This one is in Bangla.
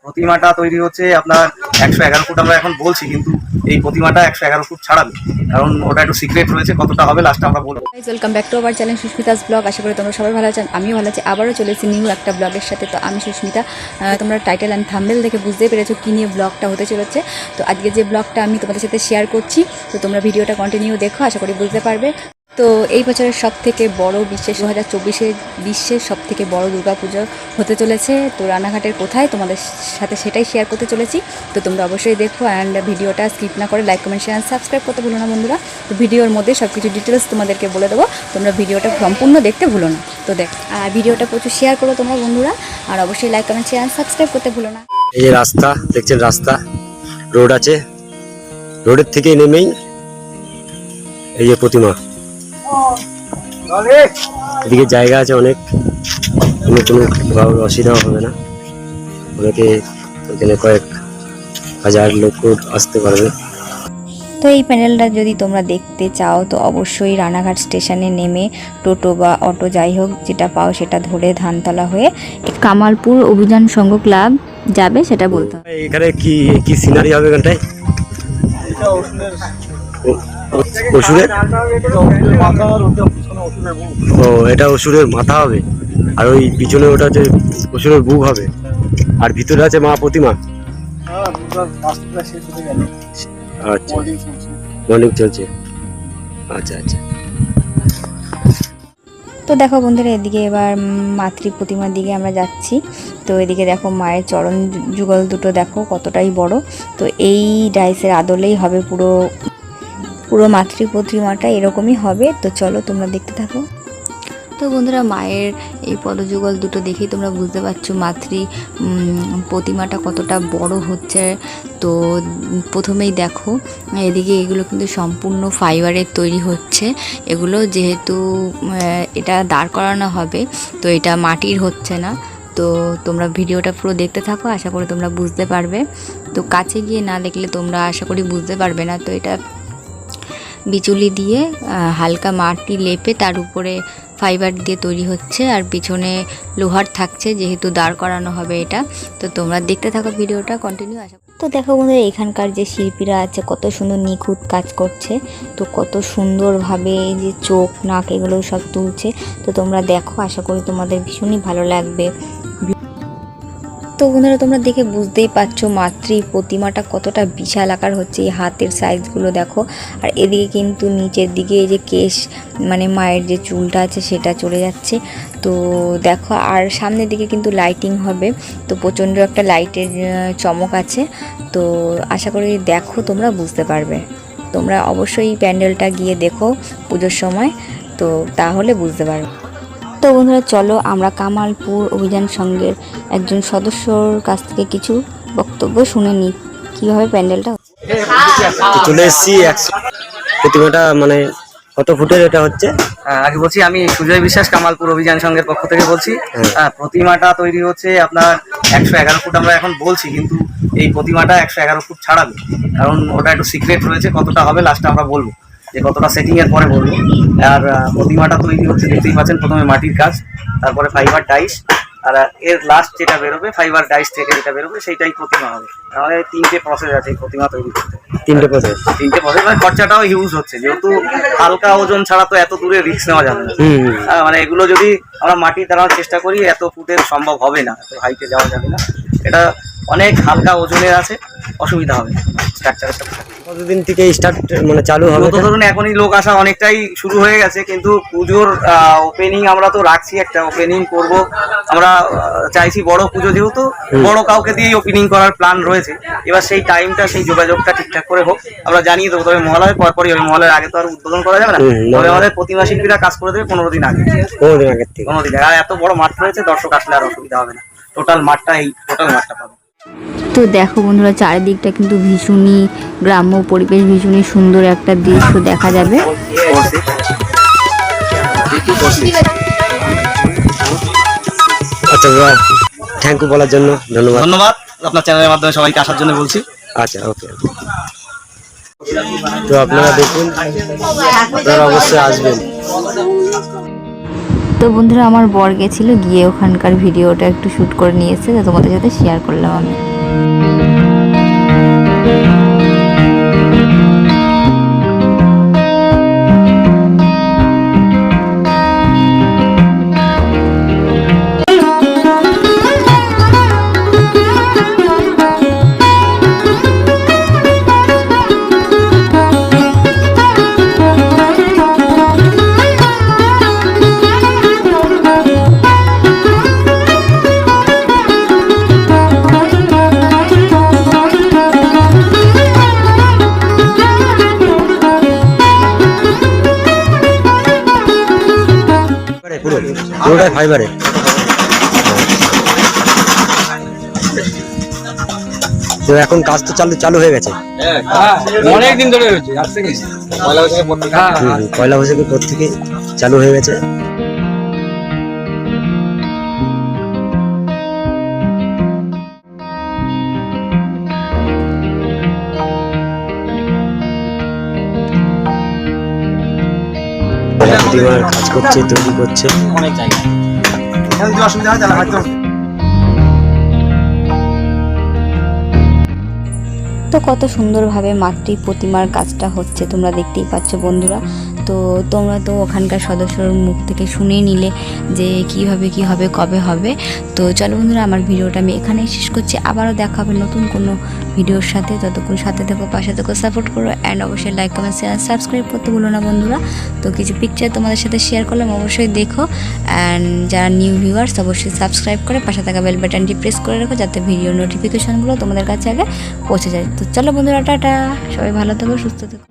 প্রতিমাটা তৈরি হচ্ছে আপনার 111 ফুট আমরা এখন বলছি, কিন্তু এই প্রতিমাটা 111 ফুট ছাড়াবে, কারণ ওটা একটু সিক্রেট রয়েছে, কতটা হবে লাস্টে আমরা বলবো। Welcome back to our channel Susmita's blog. আশা করি তোমরা সবাই ভালো আছেন, আমিও ভালো আছি। আবারও চলেছি নিউ একটা ব্লগের সাথে। তো আমি সুস্মিতা, তোমরা টাইটেল অ্যান্ড থাম্বনেল দেখে বুঝতেই পেরেছো কী নিয়ে ব্লগটা হতে চলেছে। তো আজকে যে ব্লগটা আমি তোমাদের সাথে শেয়ার করছি, তো তোমরা ভিডিওটা কন্টিনিউ দেখো, আশা করি বুঝতে পারবে। তো এই বছরের সবথেকে বড় বিশ্বের 2024-এর বিশ্বের সবথেকে বড় দুর্গাপুজো হতে চলেছে। তো রানাঘাটের কোথায় তোমাদের সাথে সেটাই শেয়ার করতে চলেছি। তো তোমরা অবশ্যই দেখো অ্যান্ড ভিডিওটা স্কিপ না করে লাইক কমেন্ট শেয়ার সাবস্ক্রাইব করতে ভুলো না বন্ধুরা। তো ভিডিওর মধ্যে সব কিছু ডিটেলস তোমাদেরকে বলে দেবো, তোমরা ভিডিওটা সম্পূর্ণ দেখতে ভুলো না। তো দেখ, আর ভিডিওটা প্রচুর শেয়ার করো তোমরা বন্ধুরা, আর অবশ্যই লাইক কমেন্ট শেয়ার সাবস্ক্রাইব করতে ভুলো না। এই যে রাস্তা দেখছেন, রাস্তা রোড আছে, রোডের থেকেই নেমেই এই যে প্রতিমা, এদিকে জায়গা আছে অনেক, কোনো অসুবিধা হবে না। অনেকে এখানে কয়েক হাজার লোক আসতে পারবে। তো এই প্যান্ডেলটা যদি তোমরা দেখতে চাও তো অবশ্যই রানাঘাট স্টেশনে নেমে টোটো বা অটো যাই হোক যেটা পাও সেটা ধরে ধানতলা হয়ে কামালপুর অভিযান সংঘ ক্লাব যাবে, সেটা বলতে হবে। এখানে কি কি সিনারি হবে এখানটায়? অসুরের, ও এটা অসুরের মাথা হবে, আর ওই পিছনে ওটা হচ্ছে অসুরের বুক হবে, আর ভিতরে আছে মা প্রতিমা। আচ্ছা, মর্নিং চলছে। আচ্ছা আচ্ছা। তো দেখো বন্ধুরা, এদিকে এবার মাতৃ প্রতিমার দিকে আমরা যাচ্ছি। তো এদিকে দেখো মায়ের চরণ যুগল দুটো দেখো কতটাই বড়। তো এই ডাইসের আদলেই হবে পুরো মাতৃ প্রতিমাটা, এরকমই হবে। তো চলো তোমরা দেখতে থাকো। তো বন্ধুরা, মায়ের এই পদযুগল দুটো দেখেই তোমরা বুঝতে পারছো মাতৃ প্রতিমাটা কতটা বড় হচ্ছে। তো প্রথমেই দেখো এদিকে এগুলো কিন্তু সম্পূর্ণ ফাইবারের তৈরি হচ্ছে। এগুলো যেহেতু এটা দাঁড় করানো হবে, তো এটা মাটির হচ্ছে না। তো তোমরা ভিডিওটা পুরো দেখতে থাকো, আশা করি তোমরা বুঝতে পারবে। তো কাছে গিয়ে না দেখলে তোমরা আশা করি বুঝতে পারবে না। তো এটা বিচুলি দিয়ে হালকা মাটি লেপে তার উপরে ফাইবার দিয়ে তৈরি হচ্ছে, আর পিছনে লোহার থাকছে যেহেতু দাঁড় করানো হবে এটা। তো তোমরা দেখতে থাকো ভিডিওটা কন্টিনিউ। আশা তো দেখো বন্ধুরা, এখানকার যে শিল্পীরা আছে কত সুন্দর নিখুঁত কাজ করছে। তো কত সুন্দরভাবে যে চোখ নাক এগুলো সব তুলছে। তো তোমরা দেখো, আশা করি তোমাদের ভীষণই ভালো লাগবে। তো বন্ধুরা, তোমরা দেখে বুঝতেই পারছো মাতৃ প্রতিমাটা কতটা বিশাল আকার হচ্ছে। এই হাতের সাইজগুলো দেখো, আর এদিকে কিন্তু নিচের দিকে এই যে কেশ মানে মায়ের যে চুলটা আছে সেটা চলে যাচ্ছে। তো দেখো, আর সামনের দিকে কিন্তু লাইটিং হবে। তো প্রচণ্ড একটা লাইটের চমক আছে। তো আশা করি দেখো তোমরা বুঝতে পারবে। তোমরা অবশ্যই প্যান্ডেলটা গিয়ে দেখো পুজোর সময়, তো তাহলে বুঝতে পারবে। তো বন্ধুরা চলো আমরা কামালপুর অভিযান সংঘের একজন সদস্যর কাছ থেকে কিছু বক্তব্য শুনে নিই কীভাবে প্যান্ডেলটা চলে এসেছি। প্রতিমাটা মানে কত ফুটের এটা হচ্ছে? আগে বলছি, আমি সুজয় বিশ্বাস কামালপুর অভিযান সংঘের পক্ষ থেকে বলছি। প্রতিমাটা তৈরি হচ্ছে আপনার 111 ফুট আমরা এখন বলছি, কিন্তু এই প্রতিমাটা 111 ফুট ছাড়াবে, কারণ ওটা একটু সিক্রেট রয়েছে, কতটা হবে লাস্টে আমরা বলবো, যে কতটা সেটিং এর পরে বলবো। আর প্রতিমাটা তৈরি হচ্ছে দেখতেই পাচ্ছেন, প্রথমে মাটির কাজ, তারপরে ফাইবার ডাইস, আর এর লাস্ট যেটা বেরোবে ফাইবার ডাইস থেকে যেটা বেরোবে সেইটাই প্রতিমা হবে। আমাদের 3টে প্রসেস আছে এই প্রতিমা তৈরি করতে। 3টে প্রসেস মানে খরচাটাও হিউজ হচ্ছে, যেহেতু হালকা ওজন ছাড়া তো এত দূরে রিস্ক নেওয়া যাবে না। মানে এগুলো যদি আমরা মাটি দাঁড়ানোর চেষ্টা করি, এত ফুটের সম্ভব হবে না, এত হাইটে যাওয়া যাবে না। এটা অনেক হালকা ওজনের আছে, অসুবিধা হবে স্ট্রাকচারের সাথে। কতদিন থেকে স্টার্ট মানে চালু হবে? তো ধরুন এখনই লোক আসা অনেকটাই শুরু হয়ে গেছে, কিন্তু পুজোর ওপেনিং আমরা তো রাখছি, একটা ওপেনিং করব আমরা চাইছি। বড় পুজো যেহেতু, বড় কাউকে দিয়েই ওপেনিং করার প্ল্যান রয়েছে। এবার সেই টাইমটা, সেই যোগাযোগটা ঠিকঠাক করে হোক, আমরা জানিয়ে দেবো। তবে মহালয়ের পরপরই হবে, মহালয়ের আগে তো আর উদ্বোধন করা যাবে না। তবে আমাদের প্রতিমা শিল্পীরা কাজ করে দেবে 15 দিন আগে। 15 দিন আগে। আর এত বড় মাঠ রয়েছে, দর্শক আসলে আর অসুবিধা হবে না। টোটাল মাঠটা পাবে। তো দেখো বন্ধুরা, চারিদিকটা কিন্তু ভীষণই গ্রাম্য পরিবেশ, ভীষণই সুন্দর একটা দৃশ্য দেখা যাবে। আচ্ছা দাদা, থ্যাংক ইউ বলার জন্য ধন্যবাদ। ধন্যবাদ আপনার চ্যানেলের মাধ্যমে সবাইকে আসার জন্য বলছি। আচ্ছা ওকে। তো আপনারা দেখুন, আপনারা অবশ্যই আসবেন। তো বন্ধুরা, আমার বর গেছিল, গিয়ে ওখানকার ভিডিওটা একটু শ্যুট করে নিয়েছে, তো তোমাদের সাথে শেয়ার করলাম আমি। পুরোটাই ফাইবারে। তো এখন কাজ তো চালু হয়ে গেছে অনেকদিন ধরে হয়েছে, আজ থেকে পয়লা বৈশাখের পর থেকে চালু হয়ে গেছে। প্রতিমার কাজ করছে, তৈরি করছে। অনেক জায়গায় অসুবিধা হয় তাহলে হয়তো। তো কত সুন্দরভাবে মাতৃ প্রতিমার কাজটা হচ্ছে তোমরা দেখতেই পাচ্ছ বন্ধুরা। তো তোমরা তো ওখানকার সদস্যর মুখ থেকে শুনেই নিলে যে কীভাবে কী হবে, কবে হবে। তো চলো বন্ধুরা, আমার ভিডিওটা আমি এখানেই শেষ করছি। আবারও দেখা হবে নতুন কোনো ভিডিওর সাথে। ততক্ষণ সাথে থেকো, পাশে থেকো, সাপোর্ট করো, অ্যান্ড অবশ্যই লাইক, কমেন্ট, শেয়ার, সাবস্ক্রাইব করতে ভুলো না বন্ধুরা। তো কিছু পিকচার তোমাদের সাথে শেয়ার করলাম, অবশ্যই দেখো। অ্যান্ড যারা নিউ ভিউয়ার্স অবশ্যই সাবস্ক্রাইব করে পাশে থাকা বেল বাটনটি প্রেস করে রাখো, যাতে ভিডিও নোটিফিকেশনগুলো তোমাদের কাছে আগে পৌঁছে যায়। তো চলো বন্ধুরা, টাটা, সবাই ভালো থেকো, সুস্থ থেকো।